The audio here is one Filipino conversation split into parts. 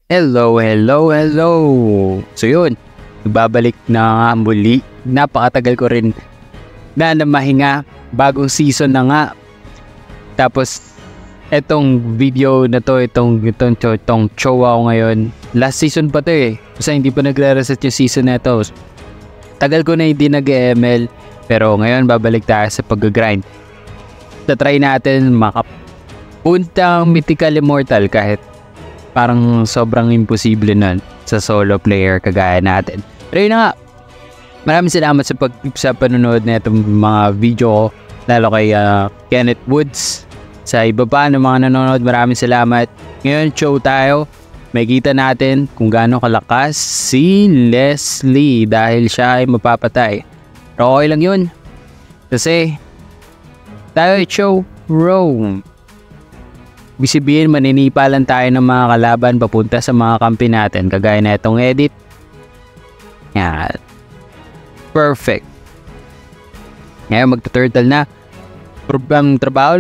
Hello, hello, hello! So yun, nagbabalik na nga muli. Napakatagal ko rin na namahinga. Bagong season na nga. Tapos, etong video na to, itong chowa ko ngayon. Last season pa to eh. Kasi hindi pa nagre-reset yung season na to. Tagal ko na hindi nag-ML. Pero ngayon, babalik tayo sa pag-grind. Tatry natin makapuntang mythical immortal kahit parang sobrang imposible nun sa solo player kagaya natin. Pero yun na nga, maraming salamat sa panonood na itong mga video ko, lalo kay Kenneth Woods. Sa iba pa ng mga nanonood, maraming salamat. Ngayon, show tayo. May kita natin kung gaano kalakas si Leslie dahil siya ay mapapatay. Pero okay lang yun. Kasi tayo ay show Rome. Bisibihin, maninipa lang tayo ng mga kalaban papunta sa mga kampi natin. Kagaya na itong edit. Yan. Perfect. Ngayon magta-turtle na. Ang trabaho,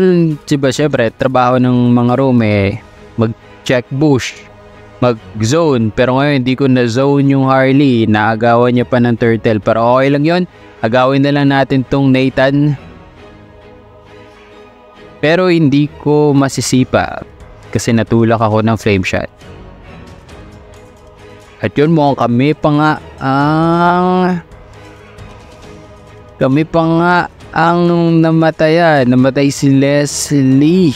syempre, trabaho ng mga room eh, mag-check bush, mag-zone. Pero ngayon hindi ko na-zone yung Harley. Naagawan niya pa ng turtle. Pero okay lang yun. Agawin na lang natin tong Nathan. Pero hindi ko masisipa kasi natulak ako ng flame shot. At yun mo, kami pa nga ang namatayan. Namatay si Leslie.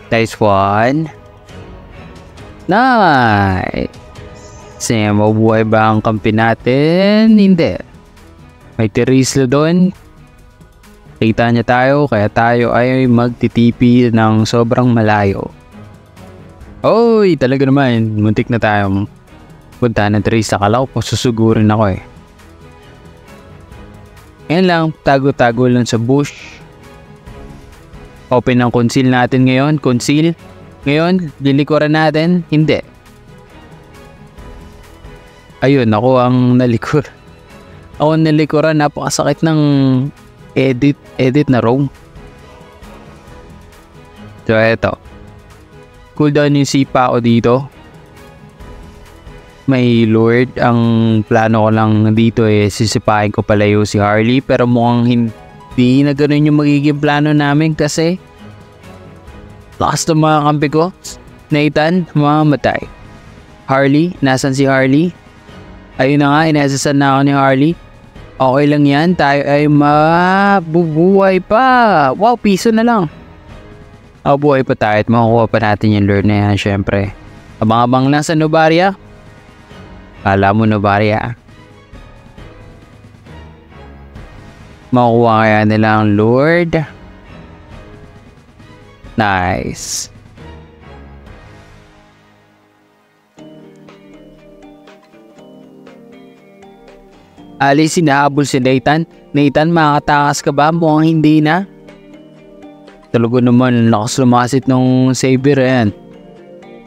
Nice one. Nice. Kasi mabuhay ba ang kampi natin? Hindi. May Terisla doon. Kita niya tayo, kaya tayo ay magtitipi ng sobrang malayo. Oy, talaga naman. Muntik na tayo punta ng Terisla. Kala ko susugurin ako eh. Ngayon lang, tago-tago lang sa bush. Open ang conceal natin ngayon. Conceal. Ngayon, lilikuran natin. Hindi. Ayun, ako ang nalikur. Ako ang nalikuran. Napakasakit ng edit na roam. So, eto. Cooldown yung sipa ko dito. May lord. Ang plano ko lang dito eh, sisipain ko palayo si Harley. Pero mukhang hindi na ganun yung magiging plano namin kasi lakas ng mga kampi ko. Nathan, mamamatay. Harley, nasan si Harley? Ayun na nga, inasasan na ako ni Harley. Okay lang yan, tayo ay mabubuhay pa. Wow, piso na lang. Mabubuhay pa tayo at makukuha pa natin yung lure na yan, syempre. Abang-abang lang sa Novaria. Kala mo Novaria. Makukuha kaya nila ang Lord. Nice. Alice, sinahabol si Nathan. Nathan, makakatakas ka ba? Mukhang hindi na. Talaga naman, lakas lumasit nung saber yan.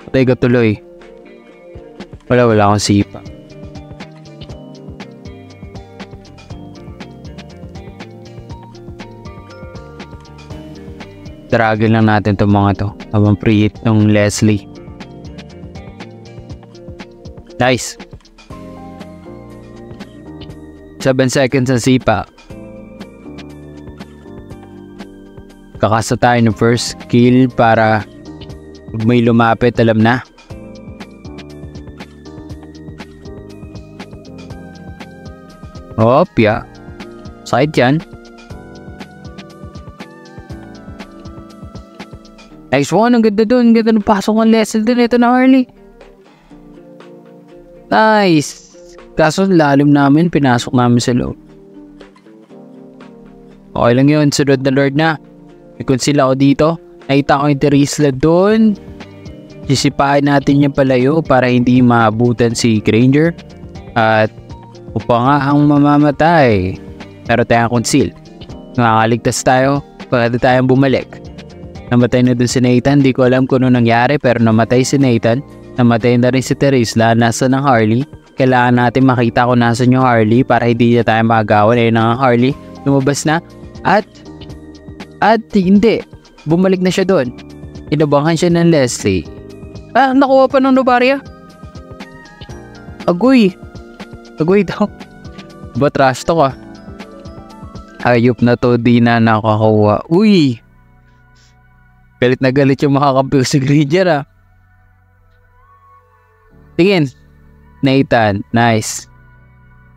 Patay ka tuloy. Wala akong sipa. Dragin lang natin itong mga to. Habang pre-hit ng Leslie. Nice. 7 seconds ang sipa. Kakasa tayo ng first kill para pag may lumapit, alam na. Opya. Side yan. Nice one. Ang ganda dun. Ang ganda ng pasok ng Leslie dun. Ito na Harley. Nice. Kaso lalim namin, pinasok namin sa loob. Okay lang yun, sunod na Lord na. May conceal ako dito. Nakita ko yung Terisla doon. Sisipain natin yung palayo para hindi maabutan si Granger. At upa nga ang mamamatay. Pero tayong conceal. Nakakaligtas tayo, pagkada tayong bumalik. Namatay na dun si Nathan, di ko alam kung ano nangyari pero namatay si Nathan. Namatay na rin si Terisla, nasa ng Harley. Kailangan natin makita kung nasan yung Harley para hindi na tayo magagawan. Ayun na nga Harley, lumabas na. At hindi. Bumalik na siya doon. Inabangan siya ng Leslie. Nakuha pa ng Novaria. Agoy daw. Ba trash to ka? Hayop na to, di na nakakuha. Uy! Galit na galit yung makakampi si Granger Tingin. Nathan, nice.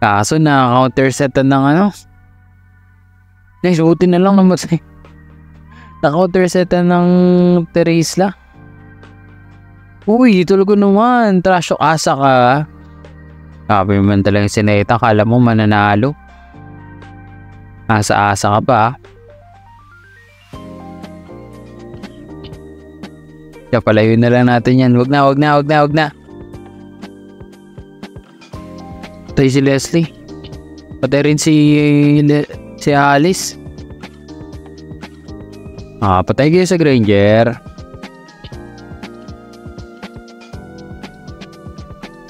Kaso na counter setan ng Nice, utin na lang naman sa'yo. Na-counter setan ng Teresla. Uy, tulog naman. Trash o asa ka. Sabi man talaga si Nathan, kala mo mananalo. Asa-asa ka pa. Kaya palayo na lang natin yan. Wag na. Patay si Leslie. Patay rin si Alice. Patay kayo sa Granger.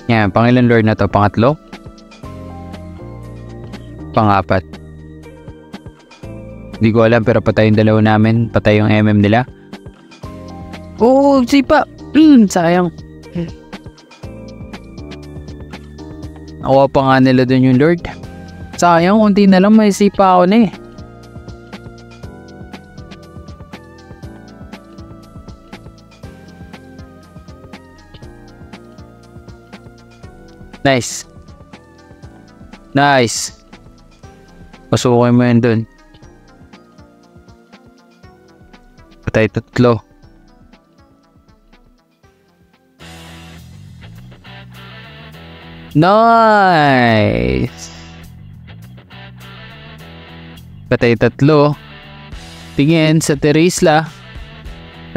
Yan, pangilan lord na to? Pangatlo? Pangapat. Hindi ko alam pero patay yung dalawa namin. Patay yung MM nila. Sipa. Sayang. Nakuha pa nga nila dun yung lord. Sayang, unti na lang may sipa ako na Nice. Pasukin mo yun dun. Patay 3. Nice. Patay 3. Tingin sa Teresla.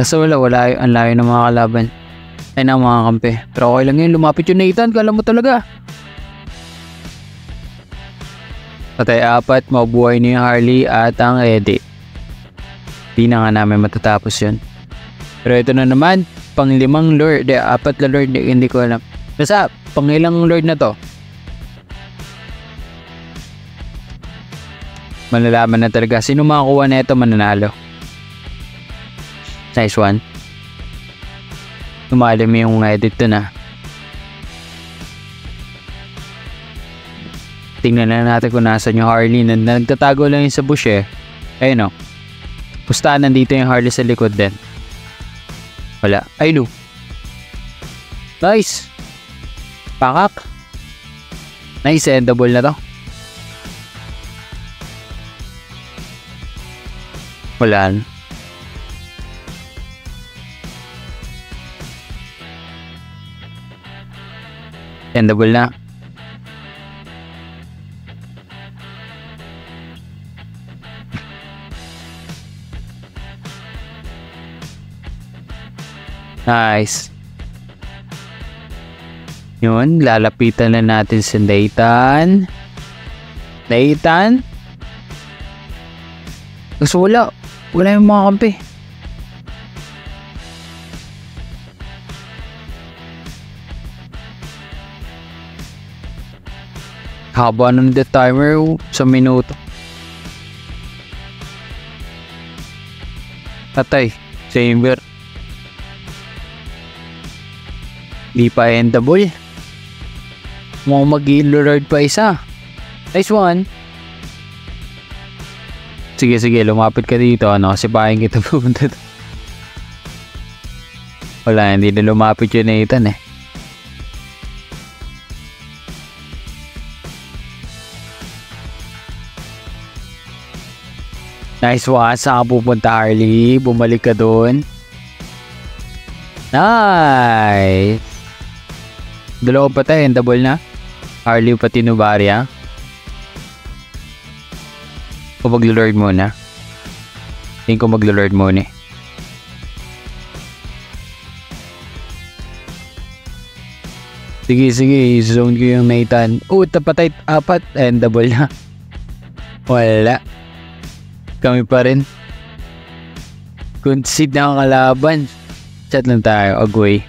Kasi wala ang layo ng mga kalaban. Ay ng mga kampi. Pero okay lang yun. Lumapit yung Nathan. Kala mo talaga. Patay 4. Mabuhay na yung Harley at ang Eddie. Di na nga namin matatapos yun. Pero ito na naman. Pang-5 lord. 4 na lord. Hindi ko alam. Basta pangilang lord na to. Malalaman na talaga. Sino makakuha na ito mananalo. Nice one. Tumalim yung edit to na. Tingnan na natin kung nasan yung Harley. Nagtatago lang yun sa bush Ayun o. Pustahan nandito yung Harley sa likod din. Wala. Ay no. Nice. Pakak. Nice, endable na to. Wala. Endable na. Nice. Yun, lalapitan na natin si Nathan. Gusto wala yung mga kampi. Haba ng the timer sa minuto. Patay. Chamber. Di pa endable. Mukhang mag-i-lord pa isa. Nice one. Sige, lumapit ka dito. Sipahin kita pupunta. Wala, hindi na lumapit yun Nathan Nice one. Saan ka pupunta, Harley? Bumalik ka doon. Nice. Dalawa pa tayo. Double na. Harley pati Novaria. O maglo-lord muna. Tingin ko maglo-lord muna Sige. Zone ko yung Nathan. Tapatay 4. And double na. Wala. Kami pa rin. Concede na ang kalaban. Chat lang tayo. Agoy.